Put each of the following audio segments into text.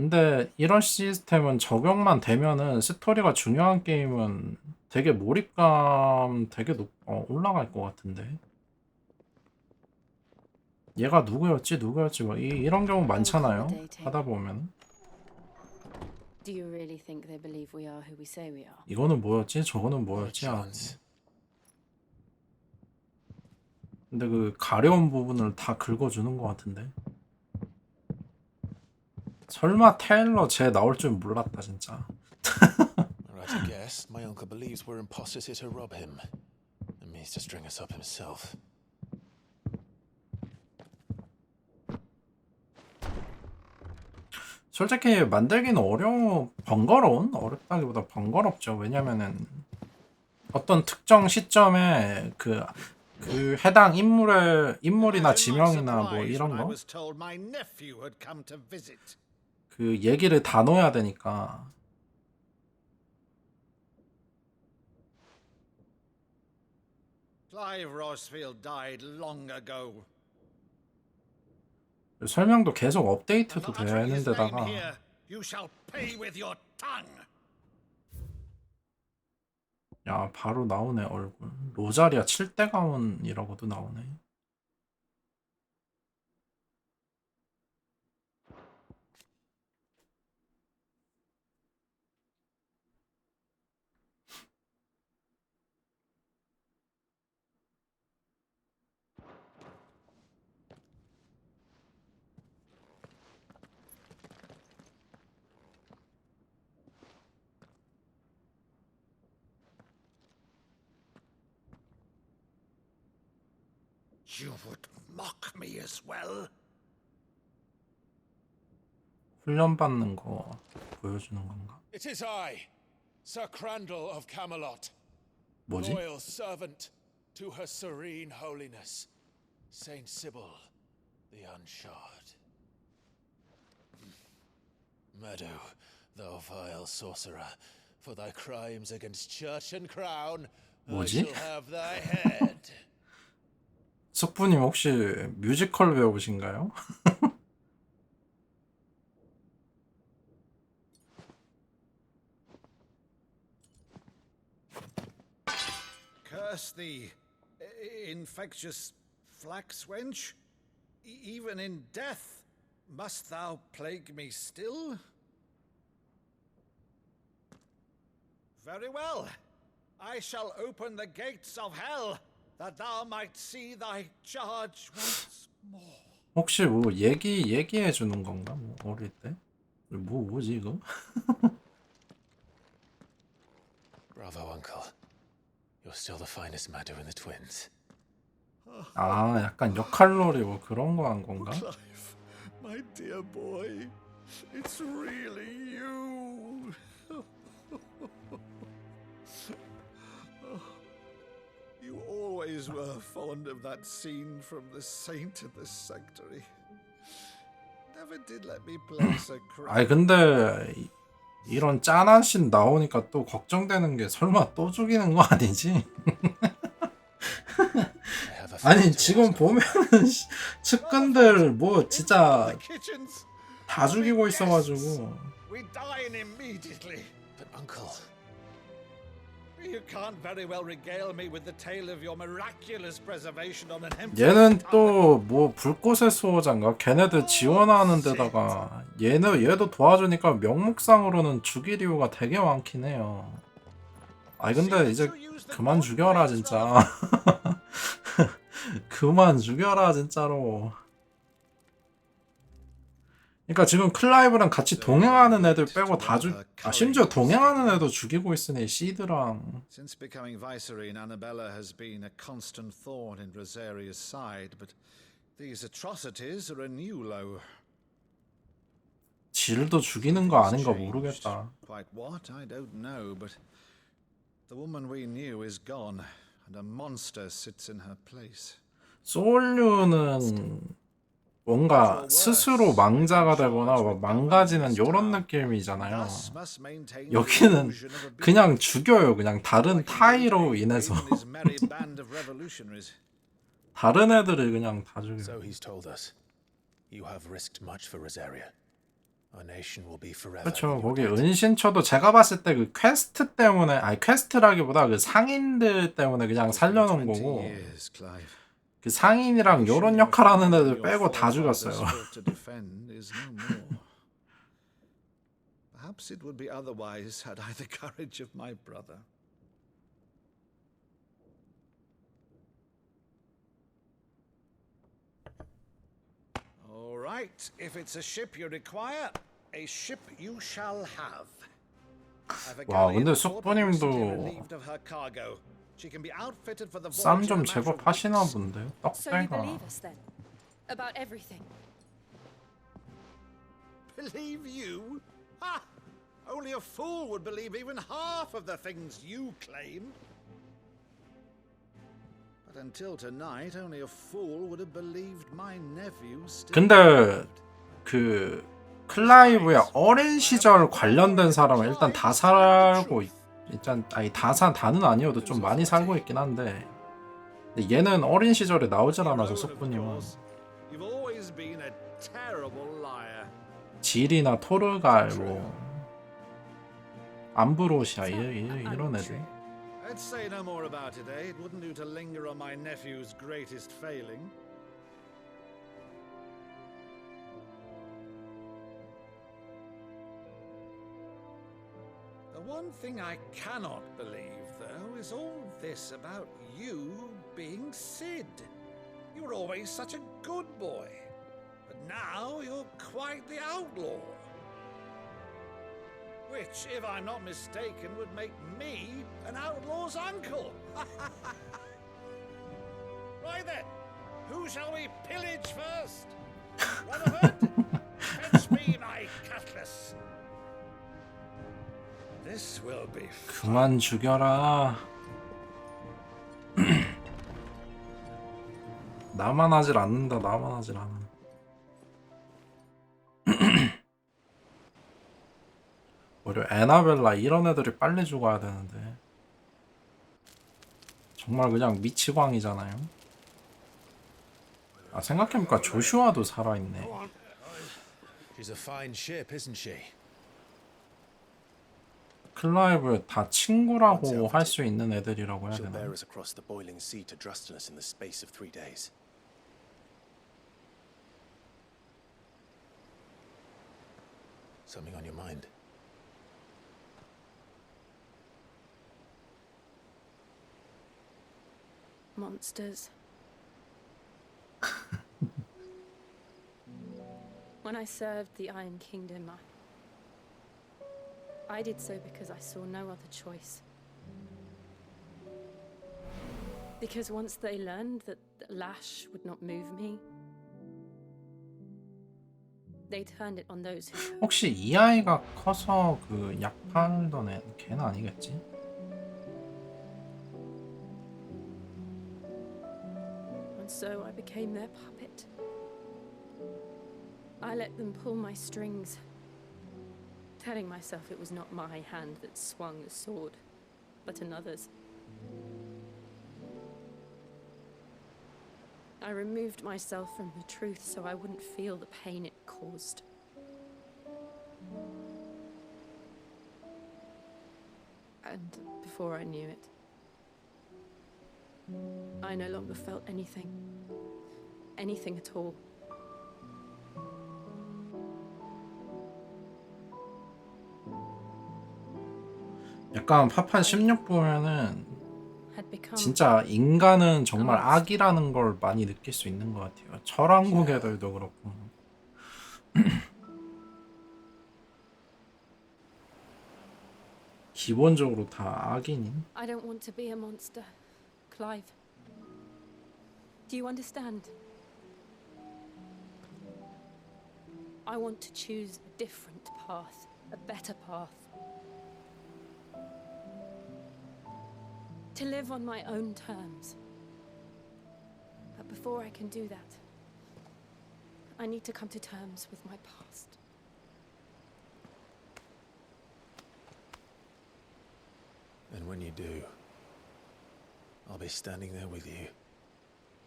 근데 이런 시스템은 적용만 되면은 스토리가 중요한 게임은 되게 몰입감 되게 올라갈 것 같은데. 얘가 누구였지? 누구였지? 뭐 이런 경우 How 많잖아요. accommodating. 하다 보면. Do you really think they believe we are who we say we are? 이거는 뭐였지? 저거는 Not a 뭐였지? 하고. chance. 근데 그 가려운 부분을 다 긁어주는 것 같은데. 설마 테일러 쟤 나올 줄 몰랐다 진짜. Right, I guess. My uncle believes we're imposters here to rob him. And means to string us up himself. 솔직히 만들기는 어렵다기보다 번거롭죠. 왜냐면은 어떤 특정 시점에 그 해당 인물이나 지명이나 뭐 이런 거 그 얘기를 다 넣어야 되니까. Clive Rosfield died long ago. 설명도 계속 And 업데이트도 not 되어야 uttering his name 하는데다가 here, you shall pay with your tongue. 야 바로 나오네 얼굴. 로자리아 7대 가문이라고도 나오네. You would mock me as well? 훈련받는 거 보여주는 건가? It is I, Sir Crandall of Camelot, 뭐지? loyal servant to Her Serene Holiness, Saint Sybil, the Unshod. Meadow, thou vile sorcerer, for thy crimes against church and crown, I 뭐지? shall have thy head. 숙부님 혹시 뮤지컬 배우신가요? Curse thee, infectious flax wench. Even in death, must thou plague me still? Very well. I shall open the gates of hell, that thou might see thy charge once more. 혹시 뭐 얘기해 주는 건가? 뭐 어릴 때? 뭐지 이거? Bravo, uncle. You're still the finest Meadow in the twins. 아 약간 역할놀이 뭐 그런 거 한 건가? Clive, my dear boy, it's really you. You always were fond of that scene from The Saint and the Sanctuary. Never did let me place a 아니 crown. 근데 이런 짠한 씬 나오니까 또 걱정되는 게 설마 또 죽이는 거 아니지? I have a 아니 feeling 지금 towards 보면은 측근들 뭐 진짜 The kitchens. 다 죽이고 있어가지고. We dine immediately. But uncle, You can't very well regale me with the tale of your miraculous preservation on an empty 얘는 stomach. 또 뭐 불꽃의 수호자인가? 걔네들 지원하는 데다가 얘도 도와주니까 명목상으로는 죽일 이유가 되게 많긴 해요. 아니 근데 이제 그만 죽여라 진짜. 그만 죽여라 진짜로. 그러니까 지금 클라이브랑 같이 동행하는 애들 빼고 심지어 동행하는 애도 죽이고 있으니 시드랑. Since becoming Vicereine, Annabella has been a constant thorn in Rosaria's side, but these atrocities are a new low. 질도 죽이는 거 아닌가 모르겠다. Quite what, I don't know, but the woman we knew is gone, and a monster sits in her place. 소울류는 뭔가 스스로 망자가 되거나 뭐 망가지는 요런 느낌이잖아요. Thus must maintain 여기는 the illusion of a being 그냥 죽여요. 그냥 다른 like 타이로 Henry 인해서. and his merry band of revolutionaries. 다른 애들을 그냥 다 죽여요. so he's told us. You have risked much for Rosaria. Our nation will be forever. 그렇죠. in your 거기 debt. 은신처도 제가 봤을 때 그 퀘스트 때문에, 아니 퀘스트라기보다 그 상인들 때문에 그냥 살려놓은 거고, Years, Clive. 그 상인이랑 요런 역할 하는 애들 빼고 다 죽였어요. To defend is no more. Perhaps it would be otherwise had I the courage of my brother. All right, if it's a ship you require, a ship you shall have. I've a 와, galleon 근데 port recently 숙부님도 relieved of her cargo. She can be outfitted for the 쌈 voyage in a 좀 matter 제법 of 하시나 weeks. 본데. So you 떡배가. believe us then? About everything? Believe you? Ha! Only a fool would believe even half of the things you claim. But until tonight, only a fool would have believed my nephew still 근데 lived. 그 클라이브의 어린 시절 관련된 사람은 일단 다 살고 일단 아니 다는 아니어도 좀 많이 살고 있긴 한데, 근데 얘는 어린 시절에 나오질 않아서 Your own, of 숙부님은 course. You've always been a terrible liar. 질이나 토르갈 뭐 암브로시아 이런 애들. Let's say no more about it, eh? It wouldn't do to linger on my nephew's greatest failing. The one thing I cannot believe, though, is all this about you being Sid. You were always such a good boy, but now you're quite the outlaw. Which, if I'm not mistaken, would make me an outlaw's uncle. Right then, who shall we pillage first? Rutherford, fetch me my cutlass. This will be fun. 그만 죽여라. 나만 하질 않는다. 나만 하질 않아. 오히려 에나벨라 이런 애들이 빨리 죽어야 되는데 정말 그냥 미치광이잖아요. 아, 생각해보니까 조슈아도 살아있네. She's a fine ship, isn't she? 클라이브 다 친구라고 할 수 있는 애들이라고 해야 She'll bear 되나? us across the boiling sea to Drustinus in the space of 3 days. Something on your mind? Monsters. When I served the Iron Kingdom, I did so because I saw no other choice. Because once they learned that the lash would not move me, they turned it on those who could. 혹시 이 아이가 커서 그 약 팔던 애 걔는 아니겠지? And so I became their puppet. I let them pull my strings, telling myself it was not my hand that swung the sword, but another's. I removed myself from the truth so I wouldn't feel the pain it caused. And before I knew it, I no longer felt anything. Anything at all. 약간 파판 16 보면은 Had become 진짜 인간은 정말 악이라는 걸 많이 느낄 수 있는 것 같아요. 철왕국 애들도 그렇고. 기본적으로 다 악인인. I don't want to be a monster, Clive. Do you understand? I want to choose a different path, a better path. To live on my own terms. But before I can do that, I need to come to terms with my past. And when you do, I'll be standing there with you,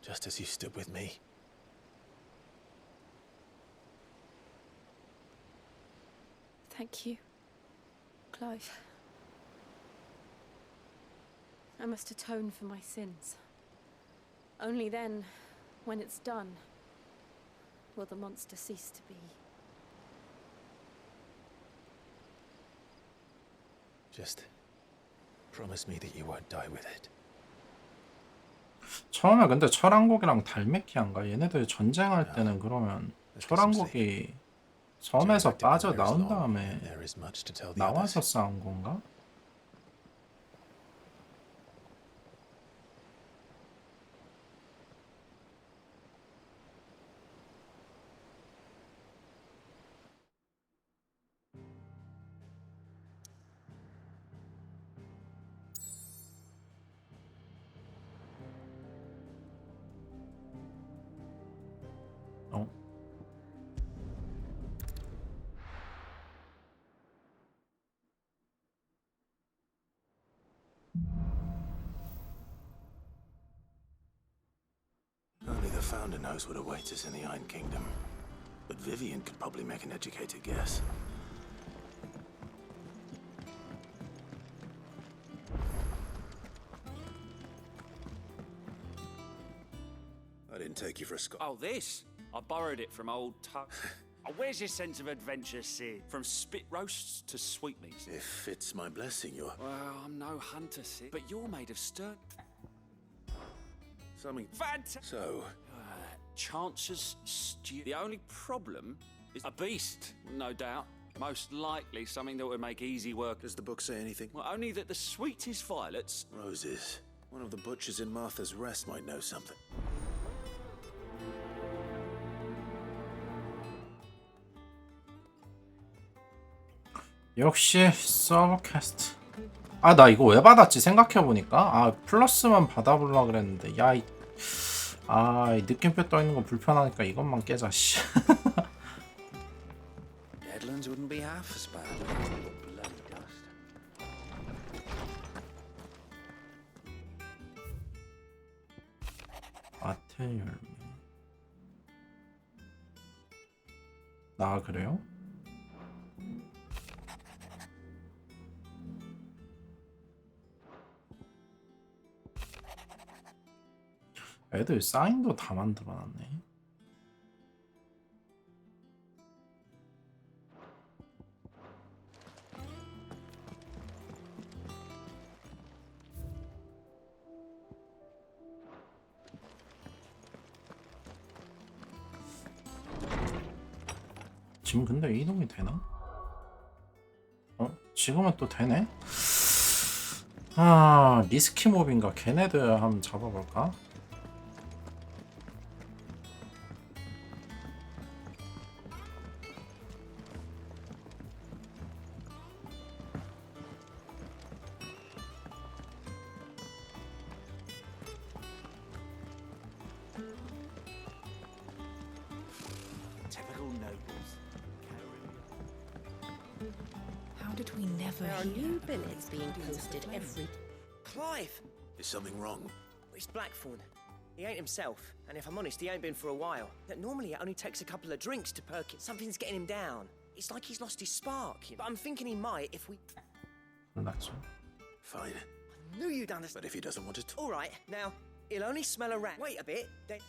just as you stood with me. Thank you, Clive. I must atone for my sins. Only then, when it's done, will the monster cease to be. Just promise me that you won't die with it. 처음에 근데 철왕국이랑 달메키안가 얘네들 전쟁할 때는 그러면 철왕국이 섬에서 빠져 나온 다음에 There is much to tell the 나와서 others. 싸운 건가? 어? Only the Founder knows what awaits us in the Iron Kingdom. But Vivian could probably make an educated guess. I didn't take you for a Scot. Oh, this? I borrowed it from old Tuck. Oh, where's your sense of adventure, Sid? From spit roasts to sweetmeats. If it's my blessing, you're Well, I'm no hunter, Sid, but you're made of stern. something. Fantastic. So, Chance's stew. The only problem is a beast, no doubt. Most likely something that would make easy work. does the book say anything? Well, only that the sweetest violets. Roses. One of the butchers in Martha's Rest might know something. 역시 서브캐스트. 아, 나 이거 왜 받았지 생각해보니까. 아, 플러스만 받아보려고 그랬는데. 야, 이 느낌표 떠있는 거 불편하니까 이것만 깨자, 씨. Deadlands wouldn't be half as bad. Bloody dust. 아텔 열매. 나 그래요? 애들 사인도 다 만들어놨네. 지금 근데 이동이 되나? 지금은 또 되네? 아, 리스키 몹인가? 걔네들 한번 잡아볼까? Typical nobles. How did we never There are hear new about billets these being buildings posted of the every. Clive! Is something wrong? It's Blackthorn. He ain't himself, and if I'm honest, he ain't been for a while. That normally it only takes a couple of drinks to perk it. Something's getting him down. It's like he's lost his spark. But I'm thinking he might if we. 몰랐죠. Fine. Knew you'd understand. But if he doesn't want to talk. All right, now he'll only smell a rat. Wait a bit. Then.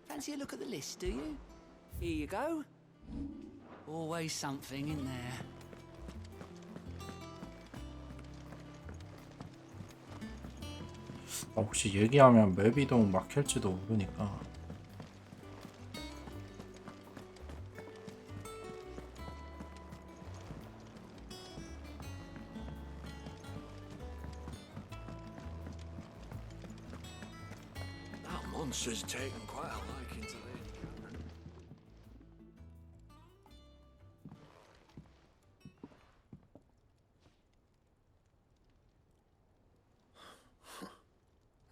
Fancy a look at the list, do you? Here you go. Always something in there. 혹시 얘기하면 맵 이동 막힐지도 모르니까. That monster's taken quite a liking to Lady Cameron.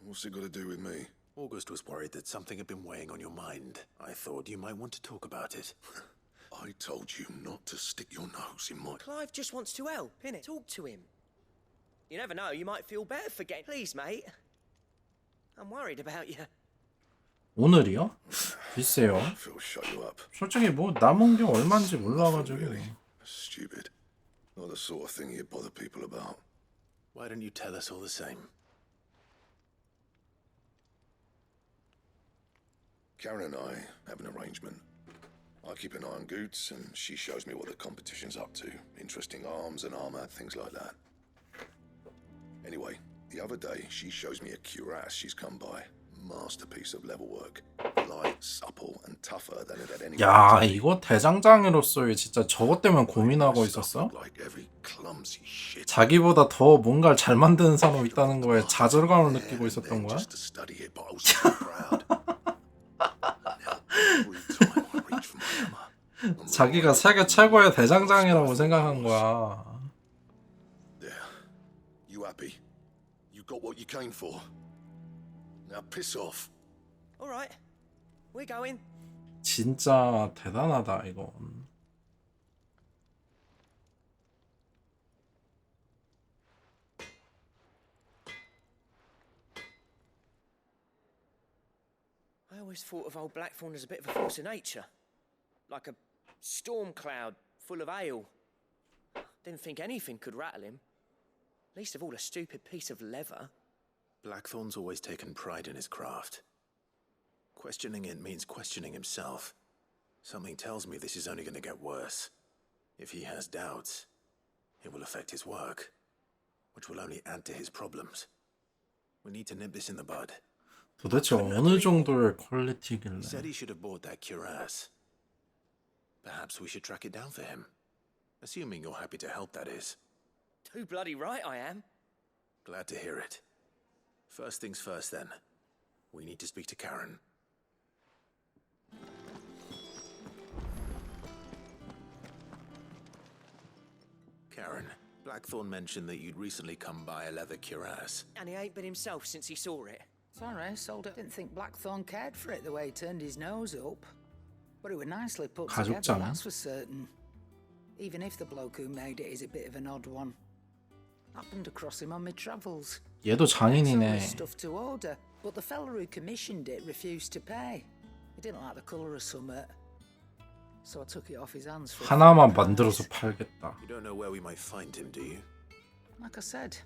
What's it got to do with me? August was worried that something had been weighing on your mind. I thought you might want to talk about it. I told you not to stick your nose in my... Clive just wants to help, innit? Talk to him. You never know, you might feel better for getting... Please, mate. I'm worried about you. 오늘이요? 글쎄요. Phil shut you up. 솔직히 뭐 남은 게 얼마인지 몰라가지고. Really? Stupid. Not the sort of thing you bother people about. Why don't you tell us all the same? Karen and I have an arrangement. I keep an eye on Goots, and she shows me what the competition's up to. Interesting arms and armor, things like that. Anyway, the other day, she shows me a cuirass she's come by. Masterpiece of level work. Light, supple, and tougher than it had any... 야, 이거 대장장으로서 진짜 저것 때문에 고민하고 있었어? Like every clumsy shit. 자기보다 더 뭔가를 잘 만드는 사람이 있다는 거에 좌절감을 느끼고 있었던 거야? Just to study it, but I was so proud. Now, every time I reach for my hammer, I'm 자기가 세계 최고의 대장장이라고 생각한 거야. there. You happy? You got what you came for. Now piss off. All right. We're going. 진짜 대단하다 이거. I always thought of old Blackthorn as a bit of a force of nature. Like a storm cloud full of ale. Didn't think anything could rattle him. Least of all a stupid piece of leather. Blackthorn's always taken pride in his craft. Questioning it means questioning himself. Something tells me this is only going to get worse. If he has doubts, it will affect his work, which will only add to his problems. We need to nip this in the bud. 도대체 어느 정도의 퀄리티길래? He said he should have bought that cuirass. Perhaps we should track it down for him. Assuming you're happy to help, that is. Too bloody right I am. Glad to hear it. First things first, then. We need to speak to Karen. Karen, Blackthorn mentioned that you'd recently come by a leather cuirass. And he ain't been himself since he saw it. Sorry, sold it. Didn't think Blackthorn cared for it the way he turned his nose up. But it was nicely put together, 가죽장. that's for certain. Even if the bloke who made it is a bit of an odd one. Happened across him on my travels. 얘도 장인이네. Stuff to order, but the fella who commissioned it refused to pay. He didn't like the colour of summit. So I took it off his hands for 하나만 만들어서 팔겠다. You don't know where we might find him, do you? Like I said,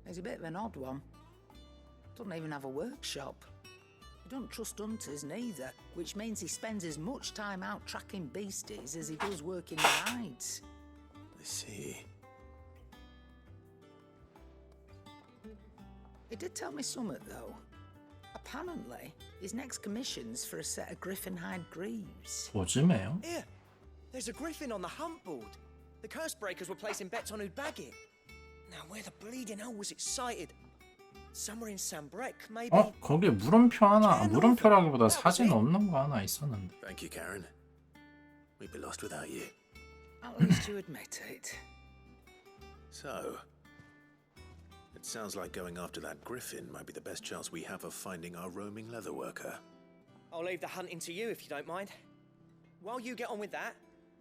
he's a bit of an odd one. Doesn't even have a workshop. He don't trust hunters neither, which means he spends as much time out tracking beasties as he does working the hides. I see. He did tell me something though. Apparently, his next commission's for a set of griffin hide greaves. 요즘에요? Here, there's a griffin on the hunt board. The curse breakers were placing bets on who'd bag it. Now, where the bleeding hell was it sighted? Somewhere in Sambrec, maybe? 어? 거기에 물음표 하나, 물음표라기보다 사진 없는 거 하나 있었는데. Thank you, Karen. We'd be lost without you. At least you admit it. So, it sounds like going after that griffin might be the best chance we have of finding our roaming leatherworker. I'll leave the hunting to you if you don't mind. While you get on with that,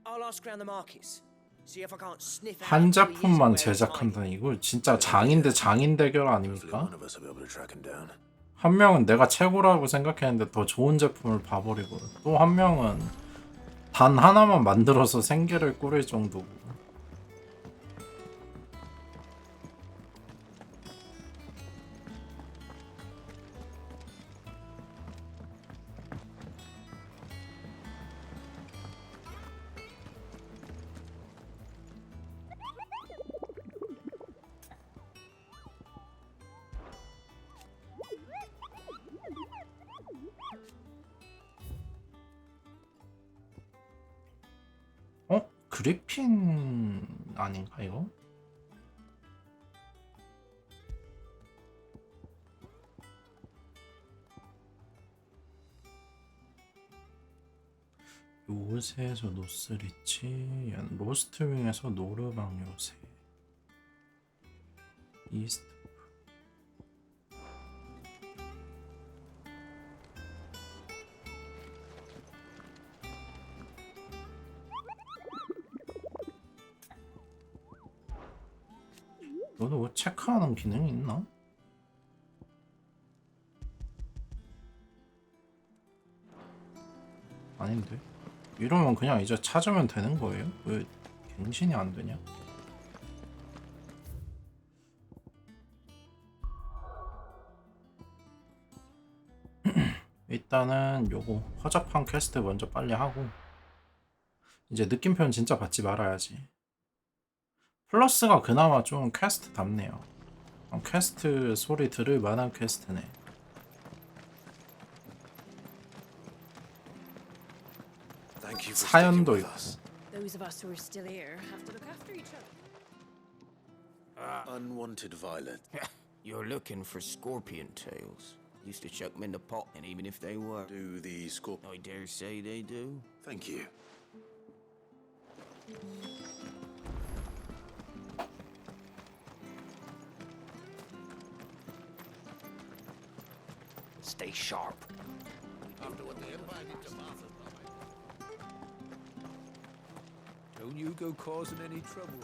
I'll ask around the markets. See if I can't sniff out 한 who he is and 작품만 where he's 제작한다. hiding. 이거 진짜 장인 대 장인 대결 Hopefully 아닙니까? one of us will be able to track him down. 한 명은 내가 최고라고 생각했는데 더 좋은 제품을 봐버리고 또 한 명은 단 하나만 만들어서 생계를 꾸릴 정도고. 어? 그리핀 아닌가 이거? 요새에서 노스리치, 로스트윙에서 노르방 요새, 이스트. 너도 뭐 체크하는 기능이 있나? 아닌데. 이러면 그냥 이제 찾으면 되는 거예요? 왜 갱신이 안 되냐? 일단은 요거 허접한 퀘스트 먼저 빨리 하고 이제 느낌표는 진짜 받지 말아야지. 플러스가 그나마 좀 퀘스트답네요. 퀘스트 소리 들을 만한 퀘스트네. Thank you for sticking 사연도 with 있고. us. Those of us who are still here have to look after each other. Unwanted violet. You're looking for scorpion tails. Used to chuck them in the pot, and even if they were, Do the scorp... I dare say they do. Thank you. Stay sharp. After what the Empire did to Martha. Don't you go causing any trouble.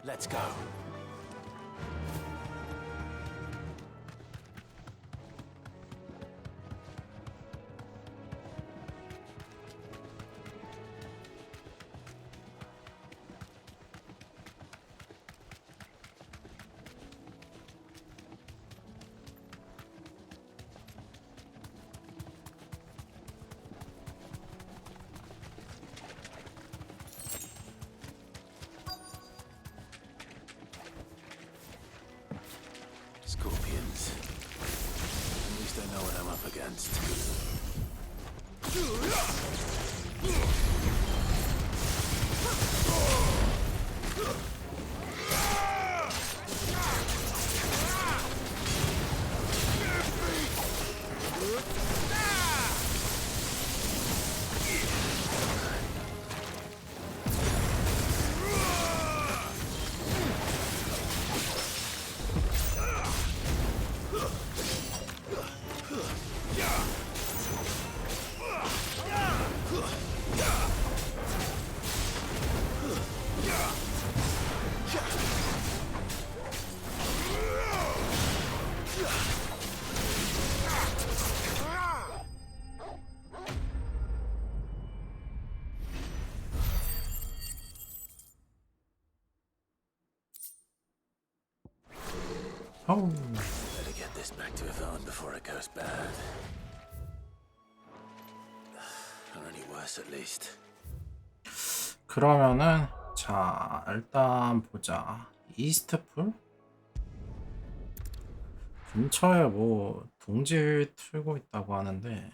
Let's go. Scorpions. At least I know what I'm up against. 어우. Better get this back to Yvonne before it goes bad. Or any worse at least. 그러면은 자 일단 보자. 이스트풀? 근처에 뭐 둥지 틀고 있다고 하는데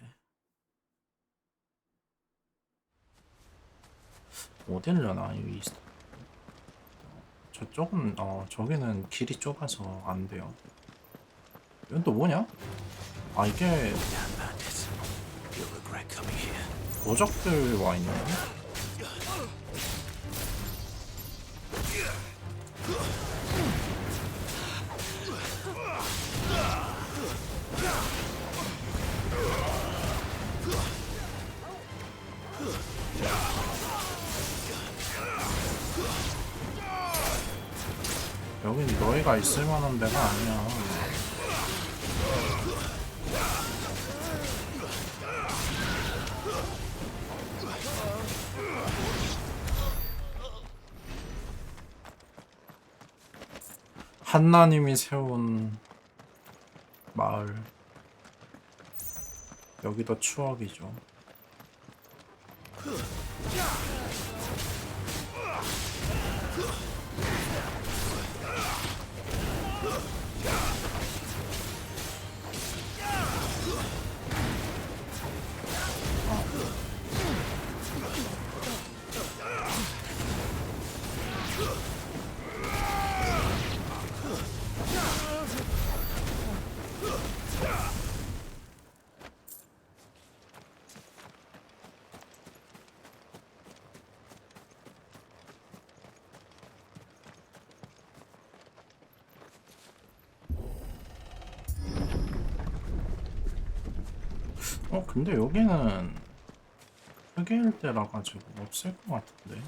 어딜려나 이 이스트. 저쪽은 저기는 길이 좁아서 안 돼요. 이건 또 뭐냐? 아 이게 Damn bandits. You'll regret coming here. 도적들 와 있네. 여긴 너희가 있을 만한 데가 아니야. 한나님이 세운 마을. 여기도 추억이죠. 근데 여기는 흑일 때라 가지고 없을 것 같은데.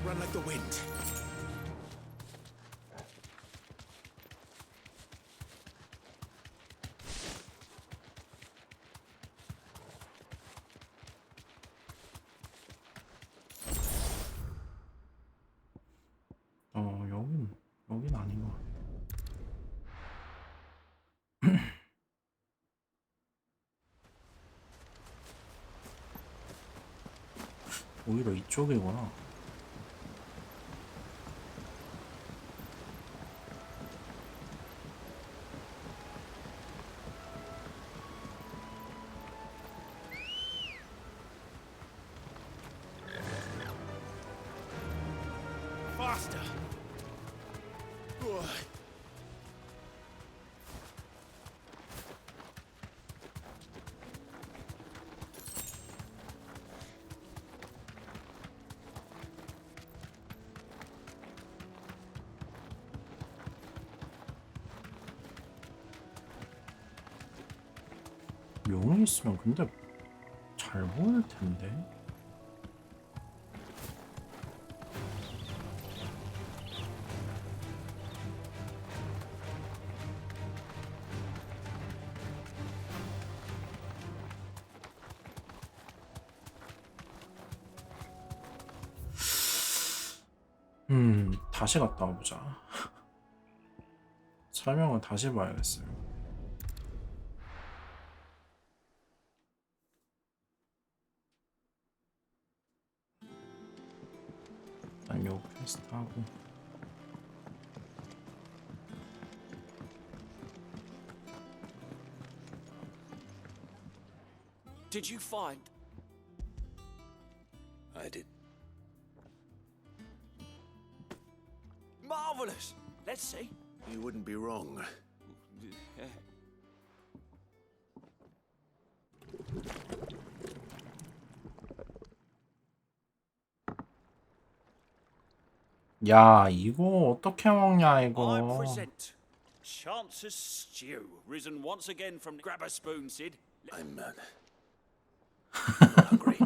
Run like the wind. 여긴 아닌 것 같아. 오히려 이쪽이구나. Faster! 용이 있으면 근데 잘 보일 텐데. 다시 갔다 와보자. 설명을 다시 봐야겠어요. 일단 요 퀘스트 하고. Did you find? I did. Marvelous. Let's see. You wouldn't be wrong. 야, 이거 어떻게 먹냐 I 이거. present Chance's stew, risen once again from. Grab a spoon, Sid. I'm not hungry.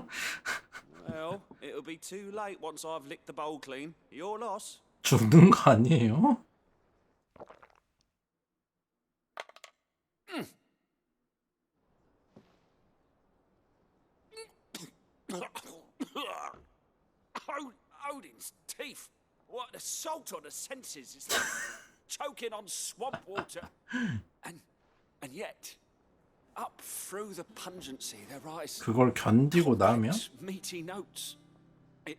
Well, it'll be too late once I've licked the bowl clean. Your loss. 죽는 거 아니에요? Odin's teeth. What an assault on the senses. It's like choking on swamp water. And yet, up through the pungency, there rise 그걸 견디고 나면 meaty notes. It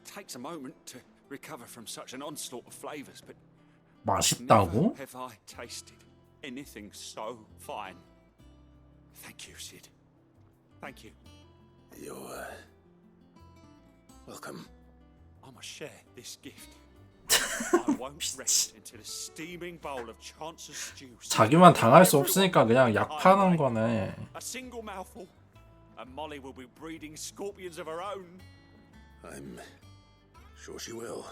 takes a moment to recover from such an onslaught of flavors, but 맛있다고? never have I tasted anything so fine. Thank you, Sid. Thank you. You're welcome. I must share this gift. I won't rest until a steaming bowl of Chance's stew. 자기만 당할 수 없으니까 그냥 약 파는 거네. A single mouthful, and Molly will be breeding scorpions of her own. I'm sure she will.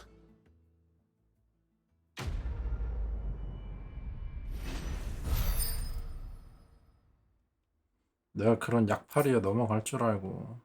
내가 그런 약팔이에 넘어갈 줄 알고